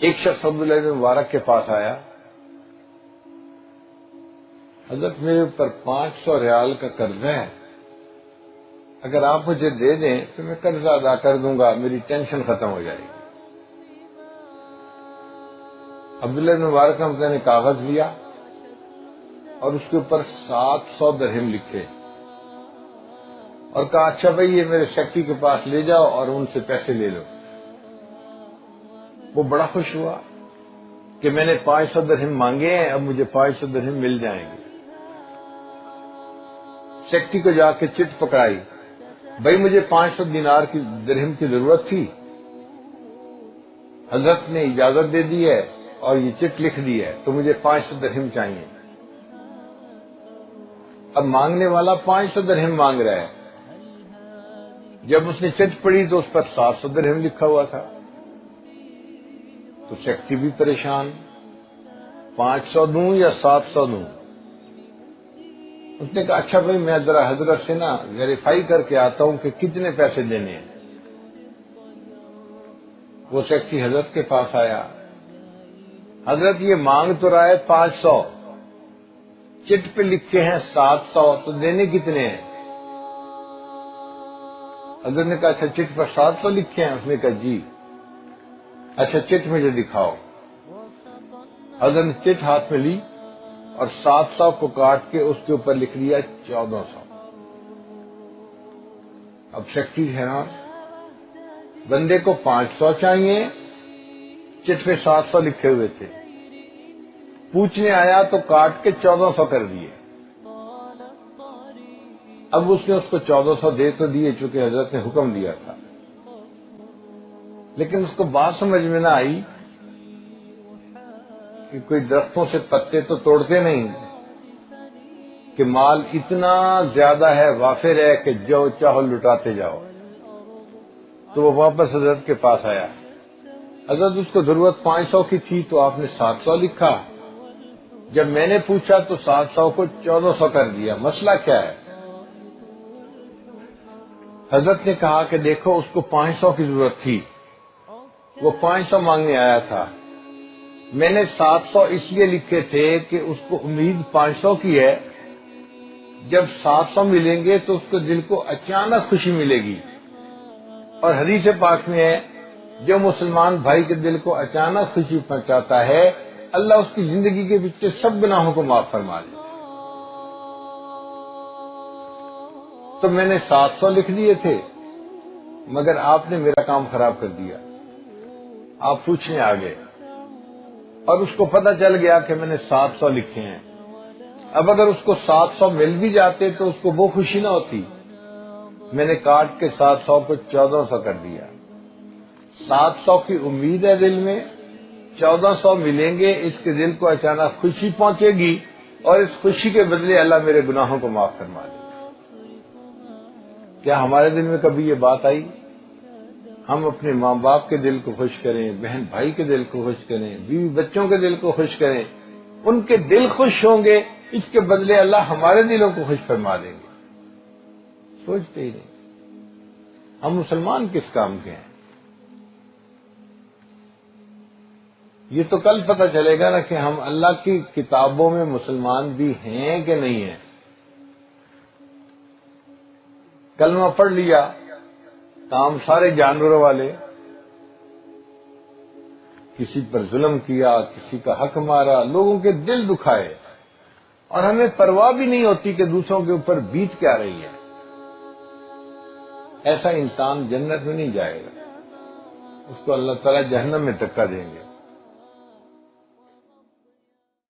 ایک شخص عبداللہ بن مبارک کے پاس آیا، حضرت میرے اوپر 500 ریال کا قرضہ ہے، اگر آپ مجھے دے دیں تو میں قرضہ ادا کر دوں گا، میری ٹینشن ختم ہو جائے گی۔ عبداللہ بن مبارک نے کاغذ لیا اور اس کے اوپر 700 درہم لکھے اور کہا اچھا بھائی یہ میرے سیکٹری کے پاس لے جاؤ اور ان سے پیسے لے لو۔ وہ بڑا خوش ہوا کہ میں نے 500 درہم مانگے ہیں، اب مجھے 500 درہم مل جائیں گے۔ سیکٹری کو جا کے چٹ پکڑائی، بھائی مجھے 500 دینار کی درہم کی ضرورت تھی، حضرت نے اجازت دے دی ہے اور یہ چٹ لکھ دی ہے تو مجھے 500 درہم چاہیے۔ اب مانگنے والا 500 درہم مانگ رہا ہے، جب اس نے چٹ پڑھی تو اس پر 700 درہم لکھا ہوا تھا، تو سیکٹری بھی پریشان، 500 دوں یا 700 دوں؟ اس نے کہا اچھا بھائی میں ذرا حضرت سے نا ویریفائی کر کے آتا ہوں کہ کتنے پیسے دینے ہیں۔ وہ سیکٹری حضرت کے پاس آیا، حضرت یہ مانگ تو رہا ہے 500، چٹ پہ لکھے ہیں 700، تو دینے کتنے ہیں؟ حضرت نے کہا اچھا چٹ پر 700 لکھے ہیں؟ اس نے کہا جی۔ اچھا چٹ مجھے دکھاؤ۔ حضرت نے چٹ ہاتھ میں لی اور 700 کو کاٹ کے اس کے اوپر لکھ دیا 1400۔ اب سیکٹری حیران، بندے کو 500 چاہیے، چٹ پہ 700 لکھے ہوئے تھے، پوچھنے آیا تو کاٹ کے 1400 کر دیے۔ اب اس نے اس کو 1400 دے تو دیے چونکہ حضرت نے حکم دیا تھا، لیکن اس کو بات سمجھ میں نہ آئی کہ کوئی درختوں سے پتے تو توڑتے نہیں کہ مال اتنا زیادہ ہے، وافر ہے کہ جو چاہو لٹاتے جاؤ۔ تو وہ واپس حضرت کے پاس آیا، حضرت اس کو ضرورت 500 کی تھی تو آپ نے 700 لکھا، جب میں نے پوچھا تو 700 کو 1400 کر دیا، مسئلہ کیا ہے؟ حضرت نے کہا کہ دیکھو اس کو 500 کی ضرورت تھی، وہ 500 مانگنے آیا تھا، میں نے 700 اس لیے لکھے تھے کہ اس کو امید 500 کی ہے، جب 700 ملیں گے تو اس کو دل کو اچانک خوشی ملے گی، اور حدیث پاک میں ہے جو مسلمان بھائی کے دل کو اچانک خوشی پہنچاتا ہے اللہ اس کی زندگی کے پچھلے سب گناہوں کو معاف فرما دیتا ہے۔ تو میں نے 700 لکھ دیے تھے مگر آپ نے میرا کام خراب کر دیا، آپ پوچھنے آ گئے اور اس کو پتہ چل گیا کہ میں نے 700 لکھے ہیں۔ اب اگر اس کو 700 مل بھی جاتے تو اس کو وہ خوشی نہ ہوتی، میں نے کاٹ کے 700 کو 1400 کر دیا۔ 700 کی امید ہے دل میں، 1400 ملیں گے، اس کے دل کو اچانک خوشی پہنچے گی اور اس خوشی کے بدلے اللہ میرے گناہوں کو معاف فرما دے گا۔ کیا ہمارے دل میں کبھی یہ بات آئی؟ ہم اپنے ماں باپ کے دل کو خوش کریں، بہن بھائی کے دل کو خوش کریں، بیوی بچوں کے دل کو خوش کریں، ان کے دل خوش ہوں گے، اس کے بدلے اللہ ہمارے دلوں کو خوش فرما دیں گے۔ سوچتے ہی نہیں، ہم مسلمان کس کام کے ہیں؟ یہ تو کل پتہ چلے گا نا کہ ہم اللہ کی کتابوں میں مسلمان بھی ہیں کہ نہیں ہیں۔ کلمہ پڑھ لیا، کام سارے جانوروں والے، کسی پر ظلم کیا، کسی کا حق مارا، لوگوں کے دل دکھائے، اور ہمیں پرواہ بھی نہیں ہوتی کہ دوسروں کے اوپر بیت کیا رہی ہے۔ ایسا انسان جنت میں نہیں جائے گا، اس کو اللہ تعالیٰ جہنم میں دھکا دیں گے۔